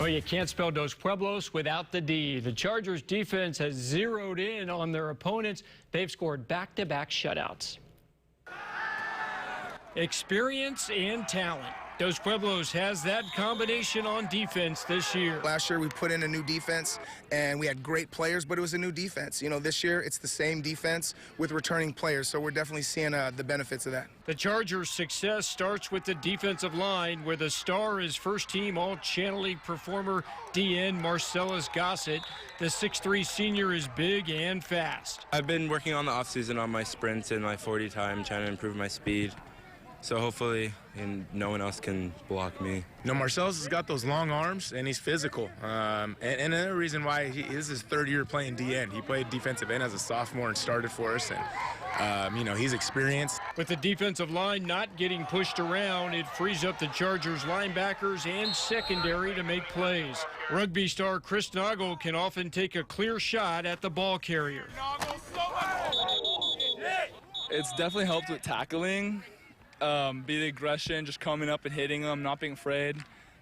Well, you can't spell Dos Pueblos without the D. The Chargers defense has zeroed in on their opponents. They've scored back-to-back shutouts. Experience and talent. Dos Pueblos has that combination on defense this year. Last year we put in a new defense and we had great players, but it was a new defense. You know, this year it's the same defense with returning players, so we're definitely seeing the benefits of that. The Chargers' success starts with the defensive line, where the star is first-team All-Channel League performer DN Marcellus Gossett. The 6'3" senior is big and fast. I've been working on the offseason on my sprints and my 40 time, trying to improve my speed. So hopefully, no one else can block me. You know, Marcellus has got those long arms, and he's physical. And another reason why this is his third year playing DN. He played defensive end as a sophomore and started for us. And, you know, he's experienced. With the defensive line not getting pushed around, it frees up the Chargers linebackers and secondary to make plays. Rugby star Chris Noggle can often take a clear shot at the ball carrier. It's definitely helped with tackling. Be the aggression, just coming up and hitting them, not being afraid.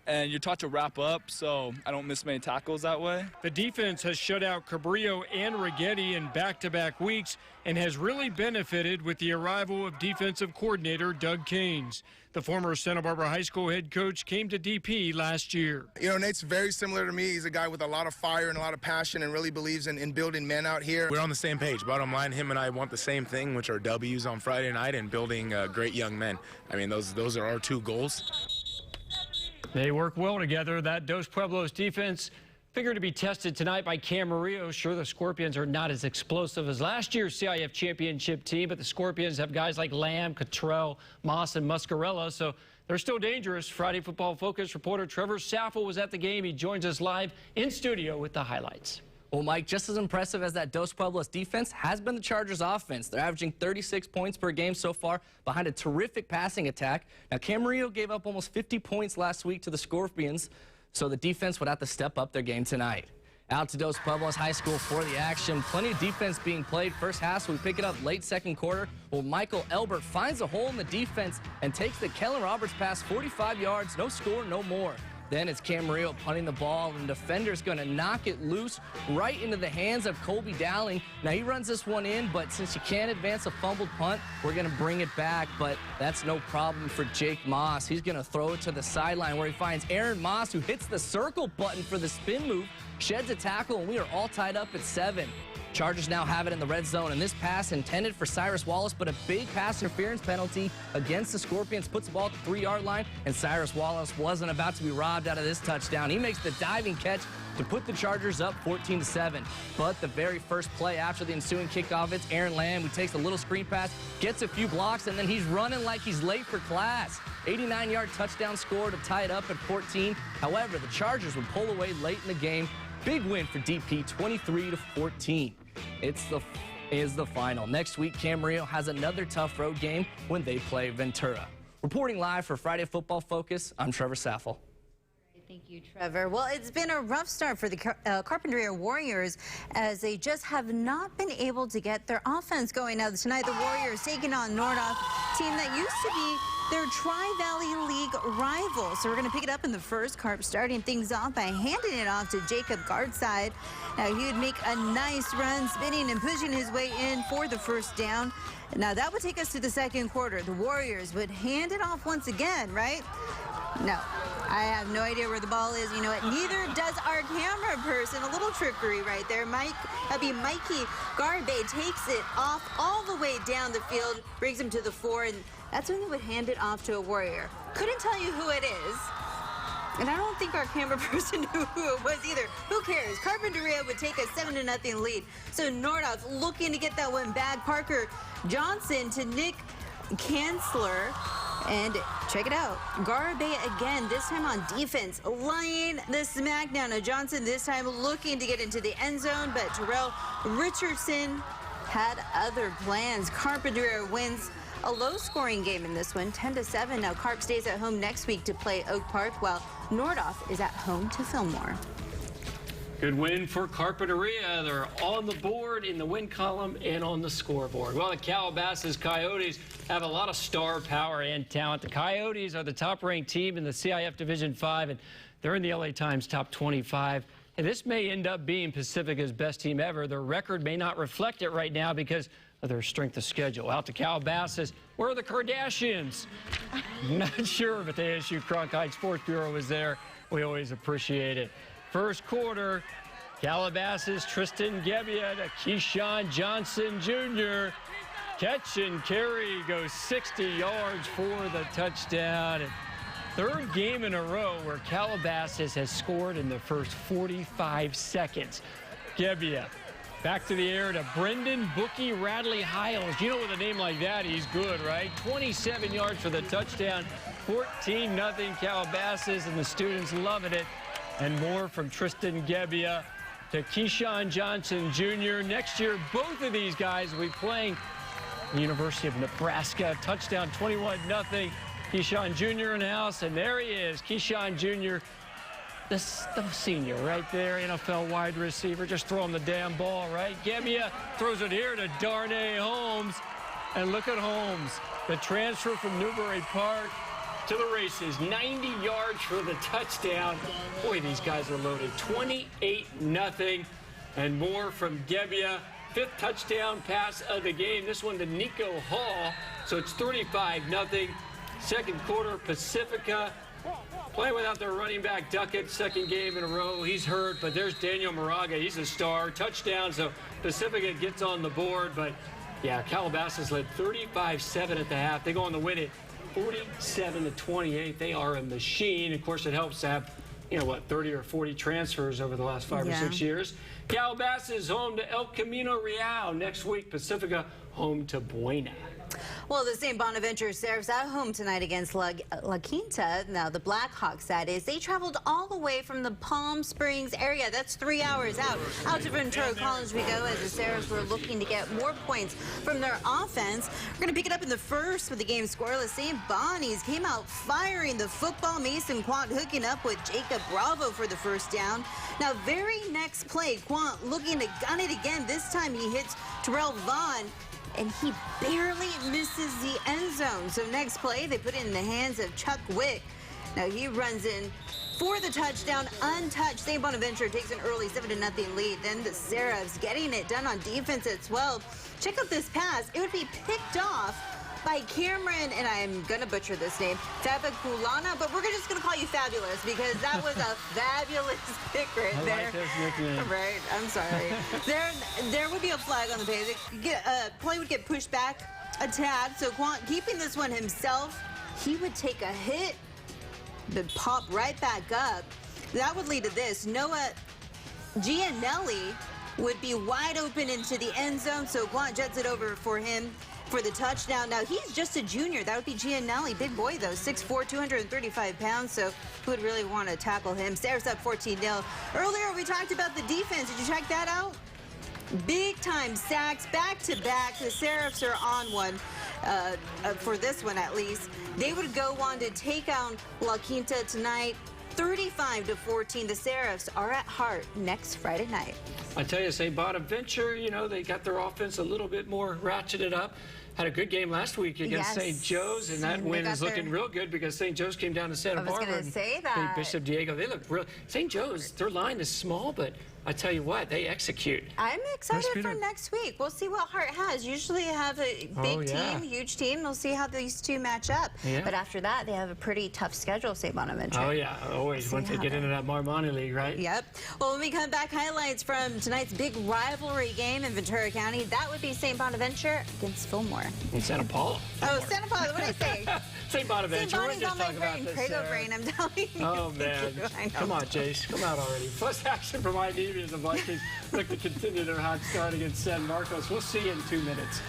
And you're taught to wrap up, so I don't miss many tackles that way. The defense has shut out Camarillo and Rigetti in back-to-back weeks and has really benefited with the arrival of defensive coordinator Doug Caines. The former Santa Barbara High School head coach came to DP last year. You know, Nate's very similar to me. He's a guy with a lot of fire and a lot of passion and really believes in building men out here. We're on the same page. Bottom line, him and I want the same thing, which are W's on Friday night and building great young men. I mean, those are our two goals. They work well together. That Dos Pueblos defense figured to be tested tonight by Camarillo. Sure, the Scorpions are not as explosive as last year's CIF championship team, but the Scorpions have guys like Lamb, Cottrell, Moss, and Muscarella, so they're still dangerous. Friday Football Focus reporter Trevor Saffel was at the game. He joins us live in studio with the highlights. Well, Mike, just as impressive as that Dos Pueblos defense has been the Chargers offense. They're averaging 36 points per game so far behind a terrific passing attack. Now, Camarillo gave up almost 50 points last week to the Scorpions, so the defense would have to step up their game tonight. Out to Dos Pueblos High School for the action. Plenty of defense being played. First half, so we pick it up late second quarter. Well, Michael Elbert finds a hole in the defense and takes the Kellen Roberts pass 45 yards. No score, no more. Then it's Camarillo punting the ball, and the defender's going to knock it loose right into the hands of Colby Dowling. Now, he runs this one in, but since you can't advance a fumbled punt, we're going to bring it back, but that's no problem for Jake Moss. He's going to throw it to the sideline where he finds Aaron Moss, who hits the circle button for the spin move, sheds a tackle, and we are all tied up at 7. Chargers now have it in the red zone, and this pass intended for Cyrus Wallace, but a big pass interference penalty against the Scorpions puts the ball at the 3-yard line, and Cyrus Wallace wasn't about to be robbed out of this touchdown. He makes the diving catch to put the Chargers up 14-7. But the very first play after the ensuing kickoff, it's Aaron Lamb who takes a little screen pass, gets a few blocks, and then he's running like he's late for class. 89-yard touchdown score to tie it up at 14. However, the Chargers would pull away late in the game. Big win for DP, 23-14. Is the final. Next week, Camarillo has another tough road game when they play Ventura. Reporting live for Friday Football Focus, I'm Trevor Saffel. Thank you, Trevor. Well, it's been a rough start for the Carpinteria Warriors as they just have not been able to get their offense going. Now, tonight, the Warriors taking on Nordhoff, team that used to be their Tri-Valley League rivals. So we're going to pick it up in the first. Carp starting things off by handing it off to Jacob Guardside. Now, he would make a nice run, spinning and pushing his way in for the first down. Now, that would take us to the second quarter. The Warriors would hand it off once again, right? No, I have no idea where the ball is. You know what? Neither does our camera person. A little trickery right there. That'd be Mikey Garbe takes it off all the way down the field, brings him to the 4, and that's when he would hand it off to a Warrior. Couldn't tell you who it is. And I don't think our camera person knew who it was either. Who cares? Carpinteria would take a 7-0 lead. So Nordhoff looking to get that one back. Parker Johnson to Nick Kanzler. And check it out. Garbe again, this time on defense, laying the smackdown. Now Johnson this time looking to get into the end zone, but Terrell Richardson had other plans. Carpinteria wins a low-scoring game in this one, 10-7. Now Carp stays at home next week to play Oak Park, while Nordhoff is at home to Fillmore. Good win for Carpinteria. They're on the board in the win column and on the scoreboard. Well, the Calabasas Coyotes have a lot of star power and talent. The Coyotes are the top-ranked team in the CIF Division 5, and they're in the LA Times top 25. And this may end up being Pacifica's best team ever. Their record may not reflect it right now because of their strength of schedule. Out to Calabasas. Where are the Kardashians? Not sure, but the ASU Cronkite Sports Bureau was there. We always appreciate it. First quarter, Calabasas, Tristan Gebbia to Keyshawn Johnson Jr. Catch and carry, goes 60 yards for the touchdown. And third game in a row where Calabasas has scored in the first 45 seconds. Gebbia back to the air to Brendan Bookie Radley Hiles. You know, with a name like that, he's good, right? 27 yards for the touchdown. 14-0 Calabasas, and the students loving it. And more from Tristan Gebbia to Keyshawn Johnson Jr. Next year, both of these guys will be playing the University of Nebraska. Touchdown, 21-0. Keyshawn Jr. in the house, and there he is, Keyshawn Jr., the senior right there, NFL wide receiver, just throwing the damn ball, right? Gebbia throws it here to Darnay Holmes, and look at Holmes, the transfer from Newbury Park to the races, 90 yards for the touchdown. Boy, these guys are loaded. 28-0, and more from Gebbia. Fifth touchdown pass of the game. This one to Nico Hall, so it's 35-0. Second quarter, Pacifica playing without their running back Duckett, second game in a row. He's hurt, but there's Daniel Moraga. He's a star. Touchdown, so Pacifica gets on the board. But, yeah, Calabasas led 35-7 at the half. They go on to win it 47-28. They are a machine. Of course, it helps to have, 30 or 40 transfers over the last 5 or 6 years. Calabasas home to El Camino Real. Next week, Pacifica home to Buena. Well, the St. Bonaventure Sheriffs at home tonight against La Quinta. Now, the Blackhawks, that is. They traveled all the way from the Palm Springs area. That's 3 hours out. Out to Ventura College we go as the Sheriffs were looking to get more points from their offense. We're going to pick it up in the first with the game scoreless. St. Bonnie's came out firing the football. Mason Quant hooking up with Jacob Bravo for the first down. Now, very next play, Quant looking to gun it again. This time he hits Terrell Vaughn, and he barely misses the end zone. So next play, they put it in the hands of Chuck Wick. Now he runs in for the touchdown, untouched. St. Bonaventure takes an early 7-0 lead. Then the Seraphs getting it done on defense at 12. Check out this pass. It would be picked off by Cameron, and I'm going to butcher this name, Fabakulana, but we're just going to call you Fabulous because that was a fabulous pick right there. I like this nickname. Right, I'm sorry. There would be a flag on the play. Play would get pushed back a tad, so Quant keeping this one himself, he would take a hit, but pop right back up. That would lead to this. Noah Gianelli would be wide open into the end zone, so Quant jets it over for him for the touchdown. Now, he's just a junior. That would be Gianelli. Big boy, though. 6'4", 235 pounds, so who would really want to tackle him? Seraphs up 14-0. Earlier, we talked about the defense. Did you check that out? Big-time sacks, back-to-back. The Seraphs are on one, for this one at least. They would go on to take on La Quinta tonight, 35-14. The Seraphs are at Hart next Friday night. I tell you, St. Bonaventure, they got their offense a little bit more ratcheted up. Had a good game last week against St. Joe's, and that win is looking real good because St. Joe's came down to Santa Barbara. I was going to say that. Bishop Diego, they look real. St. Joe's, their line is small, but I tell you what, they execute. I'm excited for next week. We'll see what Hart has. Usually they have a big team, huge team. We'll see how these two match up. Yeah. But after that, they have a pretty tough schedule, St. Bonaventure. Oh, yeah, always once they get into that Marmoni League, right? Yep. Well, when we come back, highlights from tonight's big rivalry game in Ventura County. That would be St. Bonaventure against Fillmore. In Santa Paula. Oh, Santa Paula. What did I say? St. Bonaventure. St. Bonnie's We're just on my talking about brain. this. Prego brain, I'm telling you. Oh, man. Come on, Jace. Come out already. Plus action from IDV as the Vikings look to continue their hot start against San Marcos. We'll see you in 2 minutes.